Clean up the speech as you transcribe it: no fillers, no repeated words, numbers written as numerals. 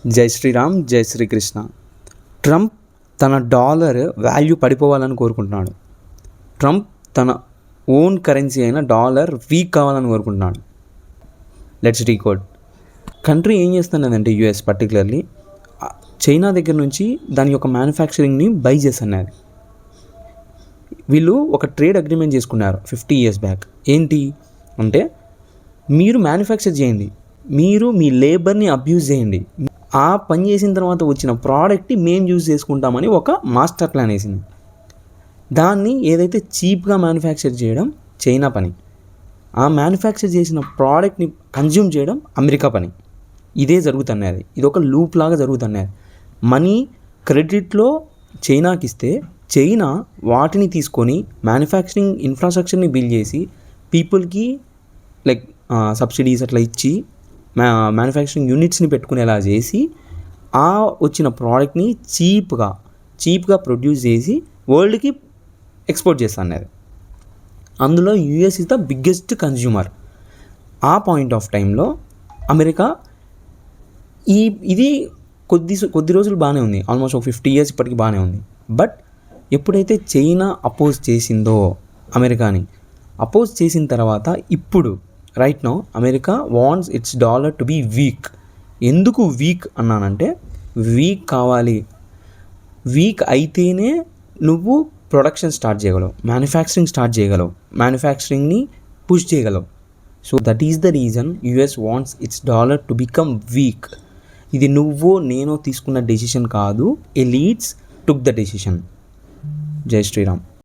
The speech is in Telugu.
జై శ్రీరామ్, జై శ్రీకృష్ణ. ట్రంప్ తన డాలర్ వాల్యూ పడిపోవాలని కోరుకుంటున్నాడు. ట్రంప్ తన ఓన్ కరెన్సీ అయిన డాలర్ వీక్ కావాలని కోరుకుంటున్నాడు. Let's decode. కంట్రీ ఏం చేస్తున్నదంటే యూఎస్ పర్టికులర్లీ చైనా దగ్గర నుంచి దాని యొక్క మ్యానుఫ్యాక్చరింగ్ని బై చేస్తున్నది. వీళ్ళు ఒక ట్రేడ్ అగ్రిమెంట్ చేసుకున్నారు 50 years బ్యాక్. ఏంటి అంటే, మీరు మ్యానుఫ్యాక్చర్ చేయండి, మీరు మీ లేబర్ని అబ్యూజ్ చేయండి, ఆ పని చేసిన తర్వాత వచ్చిన ప్రోడక్ట్ని మేము యూజ్ చేసుకుంటామని ఒక మాస్టర్ ప్లాన్ వేసింది. దాన్ని ఏదైతే చీప్గా మ్యానుఫ్యాక్చర్ చేయడం చైనా పని, ఆ మ్యానుఫ్యాక్చర్ చేసిన ప్రోడక్ట్ని కన్జ్యూమ్ చేయడం అమెరికా పని. ఇదే జరుగుతున్నది. ఇది ఒక లూప్ లాగా జరుగుతున్నది. మనీ క్రెడిట్లో చైనాకి ఇస్తే చైనా వాటిని తీసుకొని మ్యానుఫ్యాక్చరింగ్ ఇన్ఫ్రాస్ట్రక్చర్ని బిల్డ్ చేసి పీపుల్కి లైక్ సబ్సిడీస్ అట్లా ఇచ్చి మ్యానుఫ్యాక్చరింగ్ యూనిట్స్ని పెట్టుకునేలా చేసి ఆ వచ్చిన ప్రోడక్ట్ని చీప్గా ప్రొడ్యూస్ చేసి వరల్డ్కి ఎక్స్పోర్ట్ చేస్తున్నది. అందులో US is the biggest consumer. ఆ పాయింట్ ఆఫ్ టైంలో అమెరికా ఇది కొద్ది రోజులు బాగానే ఉంది, ఆల్మోస్ట్ ఒక 50 years ఇప్పటికి బాగానే ఉంది. బట్ ఎప్పుడైతే చైనా అపోజ్ చేసిందో, అమెరికాని అపోజ్ చేసిన తర్వాత ఇప్పుడు right now America wants its dollar to be weak. ఎందుకు వీక్ అన్నానంటే, వీక్ కావాలి. వీక్ అయితేనే నువ్వు ప్రొడక్షన్ స్టార్ట్ చేయగలవు, మ్యానుఫ్యాక్చరింగ్ స్టార్ట్ చేయగలవు, మ్యానుఫ్యాక్చరింగ్ని పుష్ చేయగలవు. So that is the reason US wants its dollar to become weak. ఇది నువ్వో నేనో తీసుకున్న డెసిషన్ కాదు, ఎలీట్స్ టుక్ ద డెసిషన్. జై శ్రీరామ్.